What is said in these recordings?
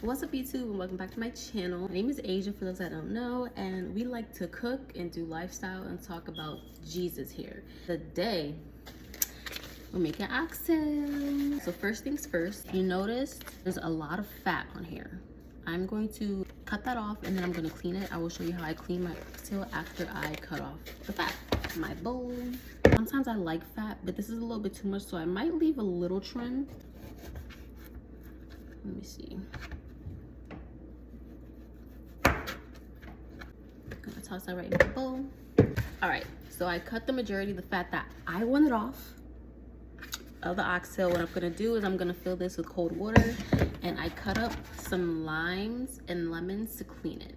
What's up YouTube and welcome back to my channel. My name is Asia for those that don't know, and we like to cook and do lifestyle and talk about Jesus here. Today we're making oxtail. So first things first, you notice there's a lot of fat on here. I'm going to cut that off and then I'm going to clean it. I will show you how I clean my oxtail after I cut off the fat. My bowl. Sometimes I like fat, but this is a little bit too much, so I might leave a little trim. Let me see. I'm gonna toss that right in the bowl. All right, so I cut the majority of the fat that I wanted off of the oxtail. What I'm gonna do is I'm gonna fill this with cold water, and I cut up some limes and lemons to clean it.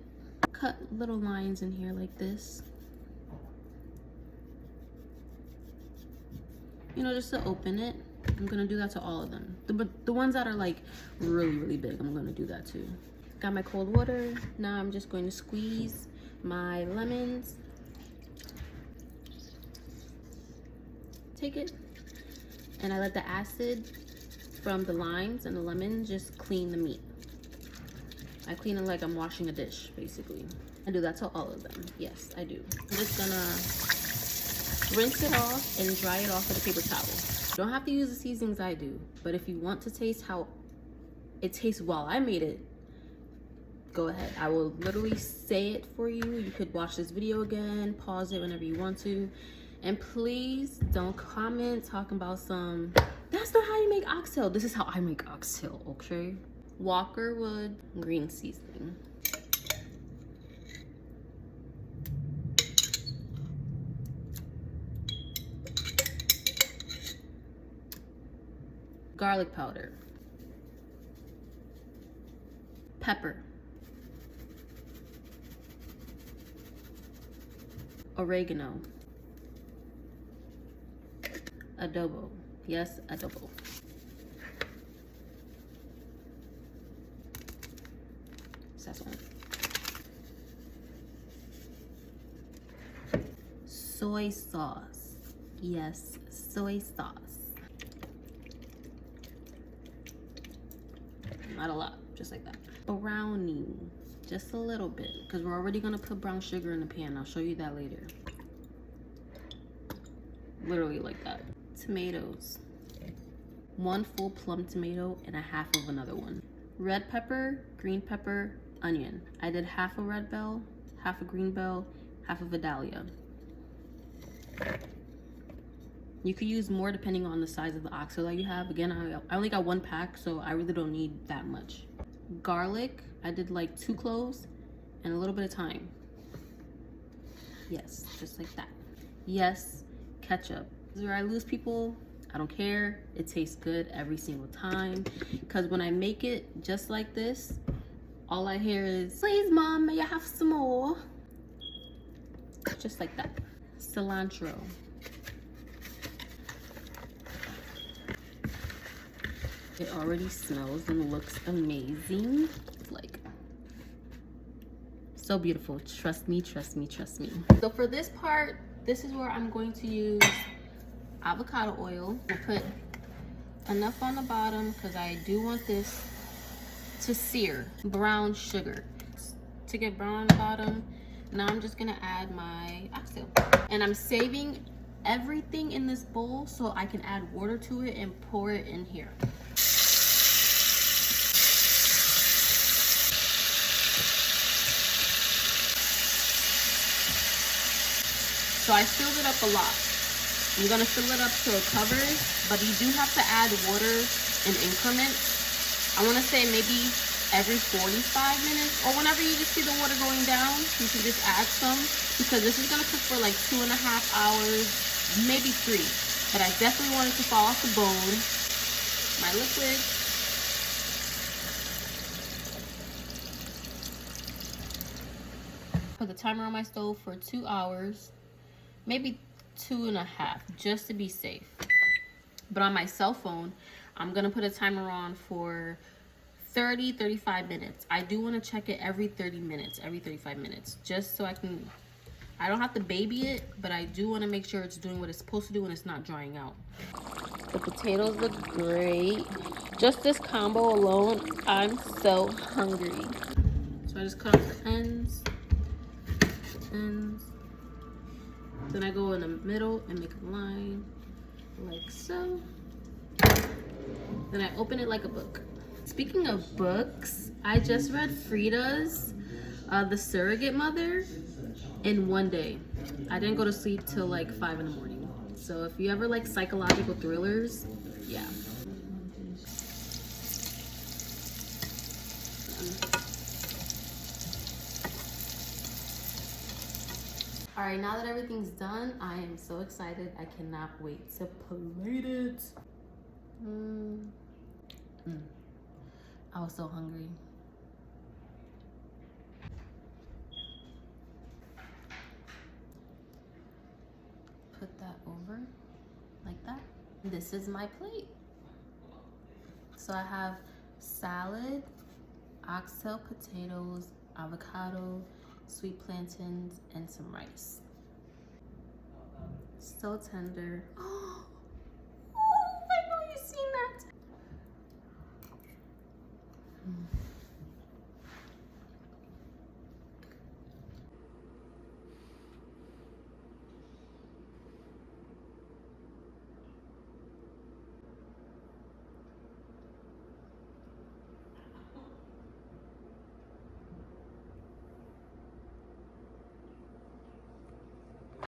Cut little lines in here like this. You know, just to open it. I'm gonna do that to all of them. The ones that are like really big, I'm gonna do that too. Got my cold water. Now I'm just going to squeeze my lemons. Take it. And I let the acid from the limes and the lemon just clean the meat. I clean it like I'm washing a dish, basically. I do that to all of them. Yes, I do. I'm just gonna rinse it off and dry it off with a paper towel. You don't have to use the seasonings I do, but if you want to taste how it tastes while I made it, go ahead. I will literally say it for you. You could watch this video again, pause it whenever you want to, and please don't comment talking about that's not how you make oxtail. This is how I make oxtail, okay? Walker Wood green seasoning. Garlic powder, pepper, oregano, adobo, yes, adobo, sazon, soy sauce, yes, soy sauce. Not a lot, just like that. Browning, just a little bit, because we're already gonna put brown sugar in the pan. I'll show you that later. Literally like that. Tomatoes, 1 full plum tomato and a half of another one. Red pepper, green pepper, onion. I did half a red bell, half a green bell, half of a dahlia. You could use more depending on the size of the oxtail that you have. Again, I only got 1 pack, so I really don't need that much. Garlic, I did like 2 cloves and a little bit of thyme. Yes, just like that. Yes, ketchup. This is where I lose people. I don't care. It tastes good every single time. Because when I make it just like this, all I hear is, "Please, Mom, may I have some more?" Just like that. Cilantro. It already smells and looks amazing. Like, so beautiful. Trust me, trust me, trust me. So for this part, this is where I'm going to use avocado oil. I'll put enough on the bottom because I do want this to sear. Brown sugar to get brown on the bottom. Now I'm just gonna add my oxtail. And I'm saving everything in this bowl so I can add water to it and pour it in here. So I filled it up a lot. I'm gonna fill it up till it covers, but you do have to add water in increments. I wanna say maybe every 45 minutes, or whenever you just see the water going down, you can just add some, because this is gonna cook for like 2.5 hours, maybe 3. But I definitely want it to fall off the bone. My liquid. Put the timer on my stove for 2 hours. Maybe 2.5, just to be safe. But on my cell phone, I'm gonna put a timer on for 35 minutes. I do want to check it every 30 minutes, every 35 minutes, just so I don't have to baby it, but I do want to make sure it's doing what it's supposed to do and it's not drying out. The potatoes look great. Just this combo alone, I'm so hungry. So I just cut off the ends. Then I go in the middle and make a line like so. Then I open it like a book. Speaking of books, I just read Frida's The Surrogate Mother in one day. I didn't go to sleep till like 5 in the morning. So if you ever like psychological thrillers, yeah. All right, now that everything's done, I am so excited. I cannot wait to plate it. I was so hungry. Put that over like that. This is my plate. So I have salad, oxtail potatoes, avocado, sweet plantains, and some rice. So tender. Oh